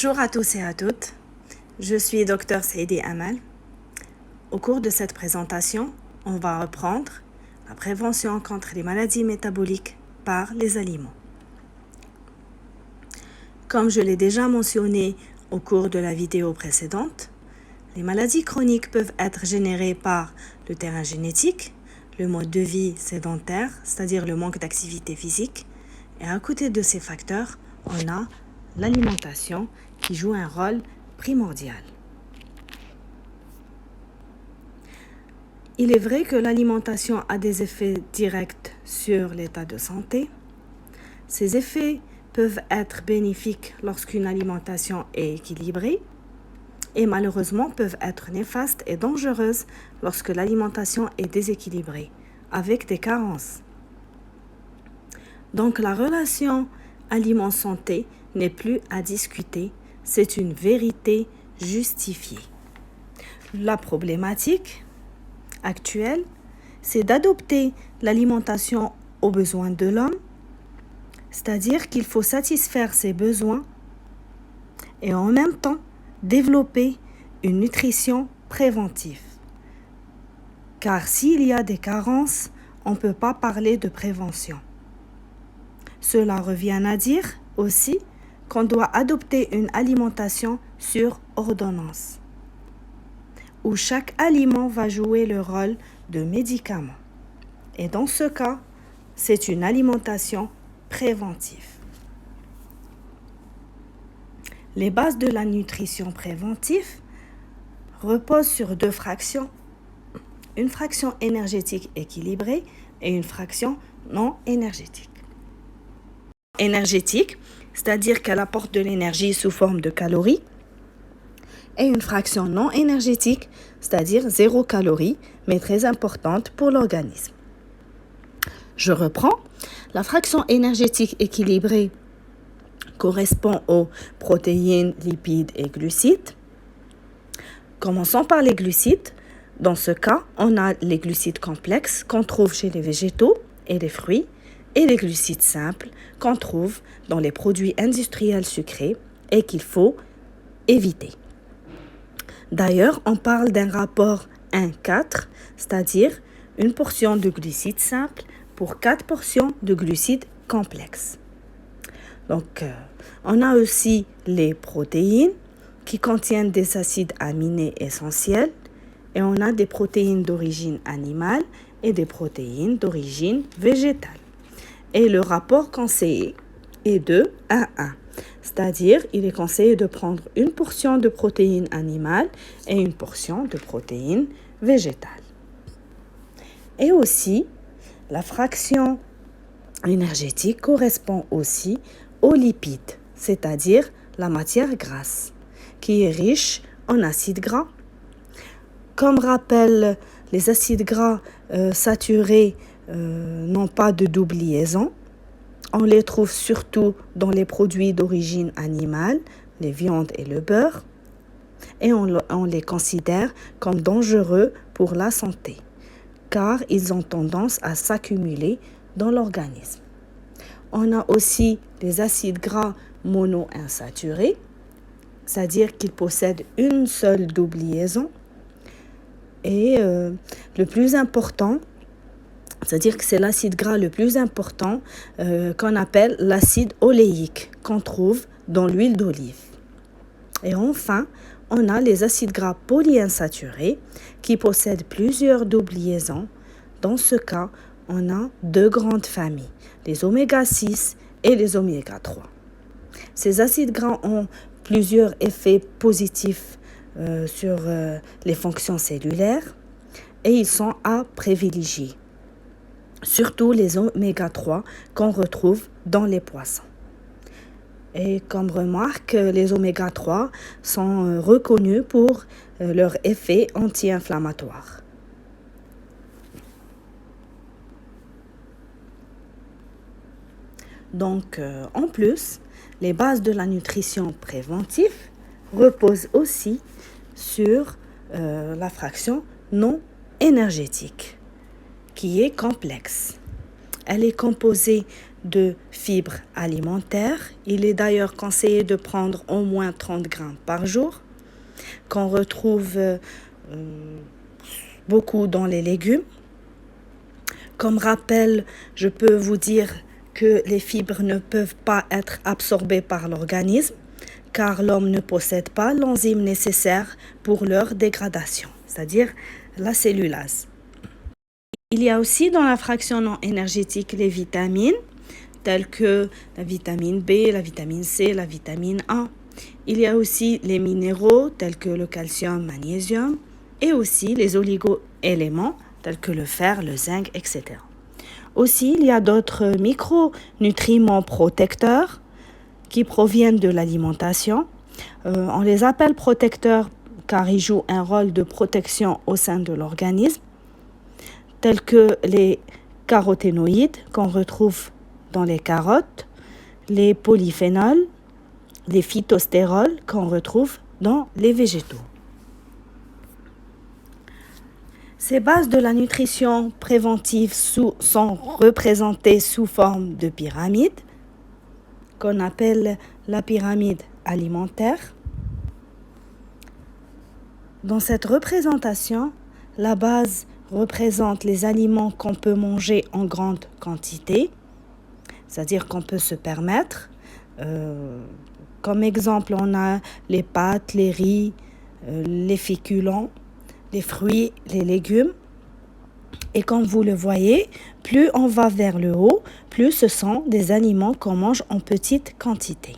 Bonjour à tous et à toutes, je suis Dr Saïdi Amal. Au cours de cette présentation, on va reprendre la prévention contre les maladies métaboliques par les aliments. Comme je l'ai déjà mentionné au cours de la vidéo précédente, les maladies chroniques peuvent être générées par le terrain génétique, le mode de vie sédentaire, c'est-à-dire le manque d'activité physique, et à côté de ces facteurs, on a l'alimentation qui joue un rôle primordial. Il est vrai que l'alimentation a des effets directs sur l'état de santé. Ces effets peuvent être bénéfiques lorsqu'une alimentation est équilibrée et malheureusement peuvent être néfastes et dangereuses lorsque l'alimentation est déséquilibrée, avec des carences. Donc la relation aliment-santé n'est plus à discuter, c'est une vérité justifiée. La problématique actuelle, c'est d'adopter l'alimentation aux besoins de l'homme, c'est-à-dire qu'il faut satisfaire ses besoins et en même temps développer une nutrition préventive. Car s'il y a des carences, on ne peut pas parler de prévention. Cela revient à dire aussi qu'on doit adopter une alimentation sur ordonnance, où chaque aliment va jouer le rôle de médicament. Et dans ce cas, c'est une alimentation préventive. Les bases de la nutrition préventive reposent sur deux fractions, une fraction énergétique équilibrée et une fraction non énergétique. Énergétique, c'est-à-dire qu'elle apporte de l'énergie sous forme de calories, et une fraction non énergétique, c'est-à-dire 0 calories, mais très importante pour l'organisme. Je reprends. La fraction énergétique équilibrée correspond aux protéines, lipides et glucides. Commençons par les glucides. Dans ce cas, on a les glucides complexes qu'on trouve chez les végétaux et les fruits, et les glucides simples qu'on trouve dans les produits industriels sucrés et qu'il faut éviter. D'ailleurs, on parle d'un rapport 1-4, c'est-à-dire une portion de glucides simples pour 4 portions de glucides complexes. Donc, on a aussi les protéines qui contiennent des acides aminés essentiels et on a des protéines d'origine animale et des protéines d'origine végétale. Et le rapport conseillé est de 1-1. C'est-à-dire, il est conseillé de prendre une portion de protéines animales et une portion de protéines végétales. Et aussi, la fraction énergétique correspond aussi aux lipides, c'est-à-dire la matière grasse, qui est riche en acides gras. Comme rappel, les acides gras saturés n'ont pas de double liaison. On les trouve surtout dans les produits d'origine animale, les viandes et le beurre, et on les considère comme dangereux pour la santé, car ils ont tendance à s'accumuler dans l'organisme. On a aussi les acides gras monoinsaturés, c'est-à-dire qu'ils possèdent une seule double liaison, et le plus important, c'est-à-dire que c'est l'acide gras le plus important qu'on appelle l'acide oléique qu'on trouve dans l'huile d'olive. Et enfin, on a les acides gras polyinsaturés qui possèdent plusieurs doubles liaisons. Dans ce cas, on a deux grandes familles, les oméga 6 et les oméga 3. Ces acides gras ont plusieurs effets positifs sur les fonctions cellulaires et ils sont à privilégier. Surtout les oméga 3 qu'on retrouve dans les poissons. Et comme remarque, les oméga 3 sont reconnus pour leur effet anti-inflammatoire. Donc, en plus, les bases de la nutrition préventive reposent aussi sur la fraction non énergétique, qui est complexe. Elle est composée de fibres alimentaires. Il est d'ailleurs conseillé de prendre au moins 30 grammes par jour, qu'on retrouve beaucoup dans les légumes. Comme rappel, je peux vous dire que les fibres ne peuvent pas être absorbées par l'organisme, car l'homme ne possède pas l'enzyme nécessaire pour leur dégradation, c'est-à-dire la cellulase. Il y a aussi dans la fraction non énergétique les vitamines, telles que la vitamine B, la vitamine C, la vitamine A. Il y a aussi les minéraux, tels que le calcium, magnésium, et aussi les oligo-éléments, tels que le fer, le zinc, etc. Aussi, il y a d'autres micronutriments protecteurs qui proviennent de l'alimentation. On les appelle protecteurs car ils jouent un rôle de protection au sein de l'organisme, tels que les caroténoïdes qu'on retrouve dans les carottes, les polyphénols, les phytostérols qu'on retrouve dans les végétaux. Ces bases de la nutrition préventive sont représentées sous forme de pyramide, qu'on appelle la pyramide alimentaire. Dans cette représentation, la base représente les aliments qu'on peut manger en grande quantité, c'est-à-dire qu'on peut se permettre. Comme exemple, on a les pâtes, les riz, les féculents, les fruits, les légumes. Et comme vous le voyez, plus on va vers le haut, plus ce sont des aliments qu'on mange en petite quantité.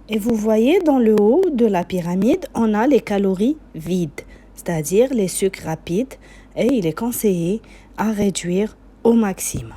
Et vous voyez dans le haut de la pyramide, on a les calories vides, c'est-à-dire les sucres rapides, et il est conseillé à réduire au maximum.